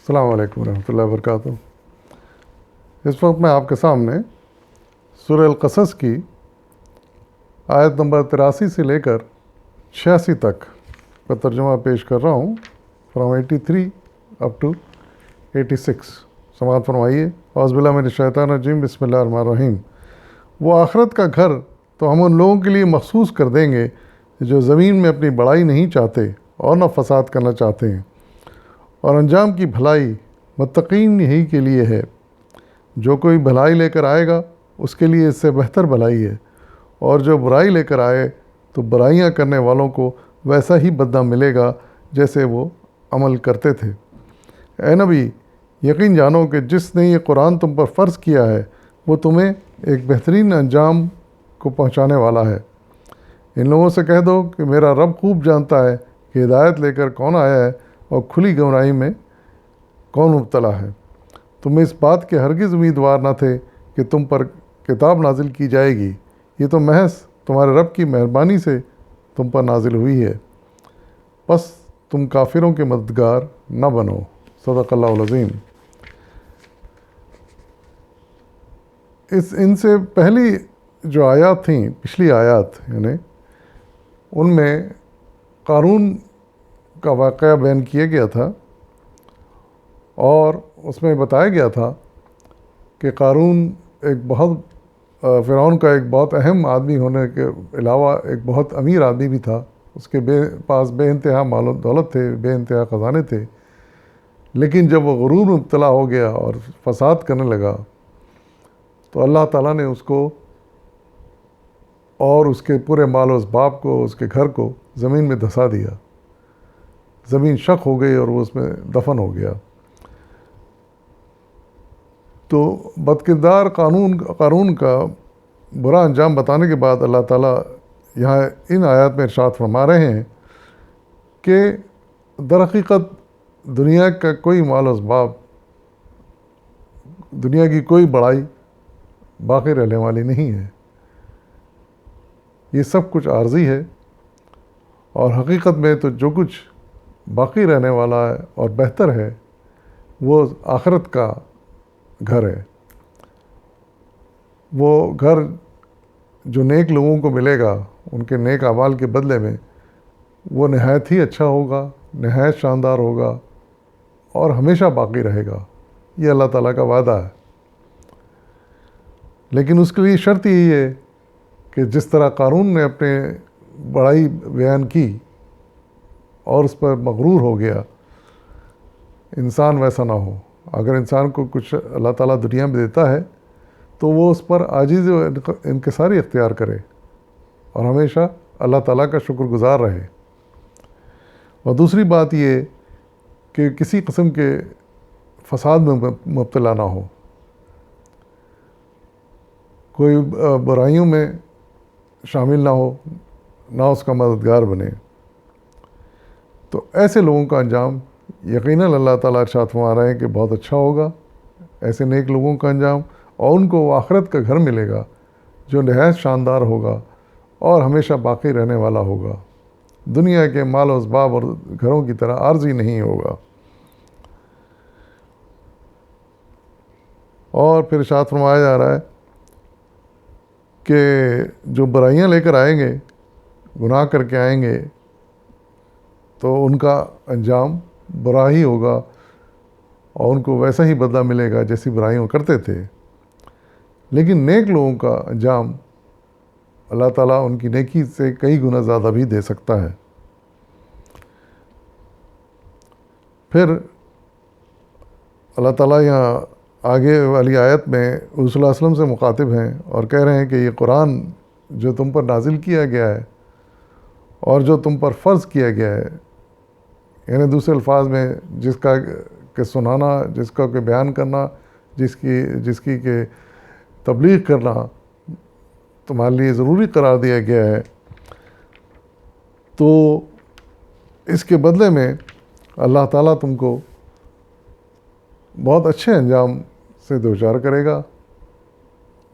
السلام علیکم ورحمۃ اللہ وبرکاتہ۔ اس وقت میں آپ کے سامنے سورہ القصص کی آیت نمبر 83 سے لے کر 86 تک کا ترجمہ پیش کر رہا ہوں، فرام 83 اپ ٹو 86۔ سماعت فرمائیے۔ اعوذ باللہ من الشیطان الرجیم، بسم اللہ الرحمن الرحیم۔ وہ آخرت کا گھر تو ہم ان لوگوں کے لیے مخصوص کر دیں گے جو زمین میں اپنی بڑائی نہیں چاہتے اور نہ فساد کرنا چاہتے ہیں، اور انجام کی بھلائی متقین ہی کے لیے ہے۔ جو کوئی بھلائی لے کر آئے گا اس کے لیے اس سے بہتر بھلائی ہے، اور جو برائی لے کر آئے تو برائیاں کرنے والوں کو ویسا ہی بدلہ ملے گا جیسے وہ عمل کرتے تھے۔ اے نبی، یقین جانو کہ جس نے یہ قرآن تم پر فرض کیا ہے وہ تمہیں ایک بہترین انجام کو پہنچانے والا ہے۔ ان لوگوں سے کہہ دو کہ میرا رب خوب جانتا ہے کہ ہدایت لے کر کون آیا ہے اور کھلی گمراہی میں کون مبتلا ہے۔ تم اس بات کے ہرگز امیدوار نہ تھے کہ تم پر کتاب نازل کی جائے گی، یہ تو محض تمہارے رب کی مہربانی سے تم پر نازل ہوئی ہے، بس تم کافروں کے مددگار نہ بنو۔ صدق اللہ العظیم۔ ان سے پہلی جو آیات تھیں، پچھلی آیات یعنی، ان میں قارون کا واقعہ بیان کیا گیا تھا، اور اس میں بتایا گیا تھا کہ قارون ایک بہت فرعون کا ایک بہت اہم آدمی ہونے کے علاوہ ایک بہت امیر آدمی بھی تھا۔ اس کے پاس بے انتہا مال و دولت تھے، بے انتہا خزانے تھے، لیکن جب وہ غرور میں مبتلا ہو گیا اور فساد کرنے لگا تو اللہ تعالیٰ نے اس کو اور اس کے پورے مال و اسباب کو، اس کے گھر کو زمین میں دھسا دیا۔ زمین شق ہو گئی اور وہ اس میں دفن ہو گیا۔ تو بدکردار قارون کا برا انجام بتانے کے بعد اللہ تعالیٰ یہاں ان آیات میں ارشاد فرما رہے ہیں کہ در حقیقت دنیا کا کوئی مال و اسباب، دنیا کی کوئی بڑائی باقی رہنے والی نہیں ہے۔ یہ سب کچھ عارضی ہے، اور حقیقت میں تو جو کچھ باقی رہنے والا ہے اور بہتر ہے وہ آخرت کا گھر ہے۔ وہ گھر جو نیک لوگوں کو ملے گا ان کے نیک اعمال کے بدلے میں، وہ نہایت ہی اچھا ہوگا، نہایت شاندار ہوگا اور ہمیشہ باقی رہے گا۔ یہ اللہ تعالیٰ کا وعدہ ہے، لیکن اس کے لیے شرط یہی ہے کہ جس طرح قارون نے اپنے بڑائی بیان کی اور اس پر مغرور ہو گیا، انسان ویسا نہ ہو۔ اگر انسان کو کچھ اللہ تعالیٰ دنیا میں دیتا ہے تو وہ اس پر عاجز و انکساری اختیار کرے اور ہمیشہ اللہ تعالیٰ کا شکر گزار رہے۔ اور دوسری بات یہ کہ کسی قسم کے فساد میں مبتلا نہ ہو، کوئی برائیوں میں شامل نہ ہو، نہ اس کا مددگار بنے۔ تو ایسے لوگوں کا انجام یقیناً اللہ تعالیٰ ارشاد فرما رہے ہیں کہ بہت اچھا ہوگا۔ ایسے نیک لوگوں کا انجام، اور ان کو وہ آخرت کا گھر ملے گا جو نہایت شاندار ہوگا اور ہمیشہ باقی رہنے والا ہوگا، دنیا کے مال و اسباب اور گھروں کی طرح عارضی نہیں ہوگا۔ اور پھر ارشاد فرمایا جا رہا ہے کہ جو برائیاں لے کر آئیں گے، گناہ کر کے آئیں گے، تو ان کا انجام برا ہی ہوگا اور ان کو ویسا ہی بدلہ ملے گا جیسی برائیاں کرتے تھے۔ لیکن نیک لوگوں کا انجام اللہ تعالیٰ ان کی نیکی سے کئی گنا زیادہ بھی دے سکتا ہے۔ پھر اللہ تعالیٰ یہاں آگے والی آیت میں رسول اللہ علیہ وسلم سے مخاطب ہیں اور کہہ رہے ہیں کہ یہ قرآن جو تم پر نازل کیا گیا ہے اور جو تم پر فرض کیا گیا ہے، یعنی دوسرے الفاظ میں جس کا کہ سنانا، جس کا کہ بیان کرنا، جس کی کہ تبلیغ کرنا تمہارے لیے ضروری قرار دیا گیا ہے، تو اس کے بدلے میں اللہ تعالیٰ تم کو بہت اچھے انجام سے دوچار کرے گا،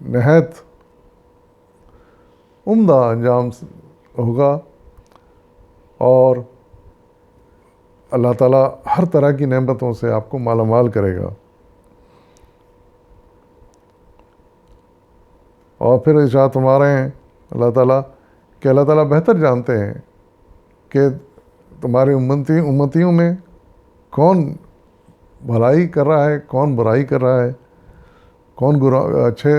نہایت عمدہ انجام ہوگا، اور اللہ تعالیٰ ہر طرح کی نعمتوں سے آپ کو مالا مال کرے گا. اور پھر ارشاد فرما رہے ہیں اللہ تعالیٰ کہ اللہ تعالیٰ بہتر جانتے ہیں کہ تمہاری امتیوں میں کون بھلائی کر رہا ہے، کون برائی کر رہا ہے، کون اچھے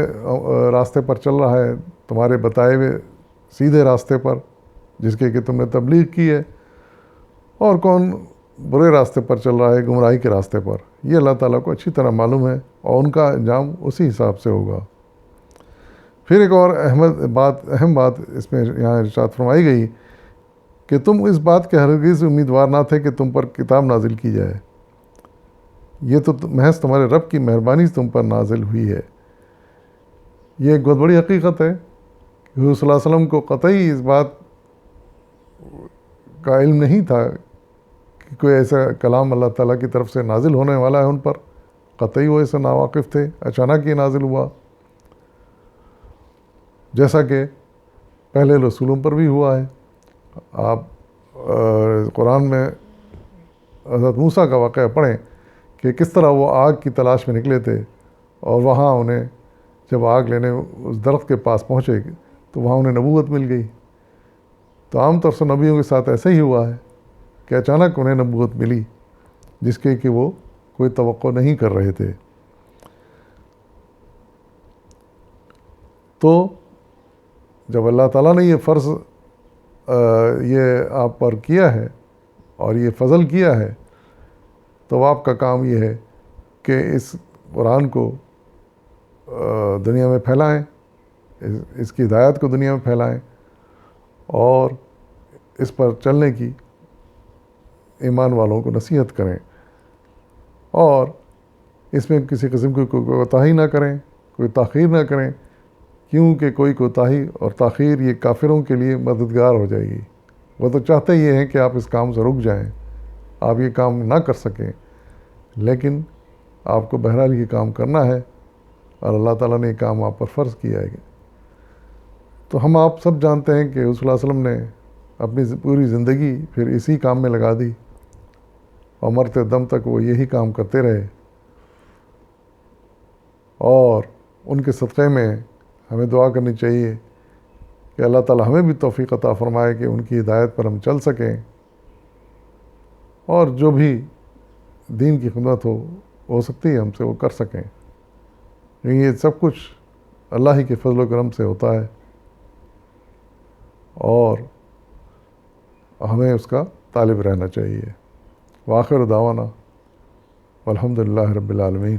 راستے پر چل رہا ہے، تمہارے بتائے ہوئے سیدھے راستے پر جس کے کہ تم نے تبلیغ کی ہے، اور کون برے راستے پر چل رہا ہے، گمراہی کے راستے پر. یہ اللہ تعالیٰ کو اچھی طرح معلوم ہے اور ان کا انجام اسی حساب سے ہوگا. پھر ایک اور اہم بات اس میں یہاں ارشاد فرمائی گئی کہ تم اس بات کے ہرگز امیدوار نہ تھے کہ تم پر کتاب نازل کی جائے. یہ تو محض تمہارے رب کی مہربانی سے تم پر نازل ہوئی ہے. یہ ایک بہت بڑی حقیقت ہے کہ حضور صلی اللہ علیہ وسلم کو قطعی اس بات کا علم نہیں تھا کہ کوئی ایسا کلام اللہ تعالیٰ کی طرف سے نازل ہونے والا ہے ان پر. قطعی وہ اسے ناواقف تھے. اچانک یہ نازل ہوا، جیسا کہ پہلے رسولوں پر بھی ہوا ہے. آپ قرآن میں حضرت موسیٰ کا واقعہ پڑھیں کہ کس طرح وہ آگ کی تلاش میں نکلے تھے، اور وہاں انہیں جب آگ لینے اس درخت کے پاس پہنچے تو وہاں انہیں نبوت مل گئی. تو عام طور سے نبیوں کے ساتھ ایسا ہی ہوا ہے کہ اچانک انہیں نبوت ملی جس کے کہ وہ کوئی توقع نہیں کر رہے تھے. تو جب اللہ تعالیٰ نے یہ فرض یہ آپ پر کیا ہے اور یہ فضل کیا ہے، تو آپ کا کام یہ ہے کہ اس قرآن کو دنیا میں پھیلائیں، اس کی ہدایت کو دنیا میں پھیلائیں، اور اس پر چلنے کی ایمان والوں کو نصیحت کریں، اور اس میں کسی قسم کی کوئی کوتاہی نہ کریں، کوئی تاخیر نہ کریں، کیونکہ کوئی کوتاہی اور تاخیر یہ کافروں کے لیے مددگار ہو جائے گی. وہ تو چاہتے یہ ہیں کہ آپ اس کام سے رک جائیں، آپ یہ کام نہ کر سکیں، لیکن آپ کو بہرحال یہ کام کرنا ہے اور اللہ تعالیٰ نے یہ کام آپ پر فرض کیا ہے. تو ہم آپ سب جانتے ہیں کہ حضور صلی اللہ علیہ وسلم نے اپنی پوری زندگی پھر اسی کام میں لگا دی، اور مرتے دم تک وہ یہی کام کرتے رہے. اور ان کے صدقے میں ہمیں دعا کرنی چاہیے کہ اللہ تعالیٰ ہمیں بھی توفیق عطا فرمائے کہ ان کی ہدایت پر ہم چل سکیں، اور جو بھی دین کی خدمت ہو سکتی ہے ہم سے وہ کر سکیں. یہ سب کچھ اللہ ہی کے فضل و کرم سے ہوتا ہے، اور ہمیں اس کا طالب رہنا چاہیے. وآخر دعوانا والحمد للہ رب العالمین.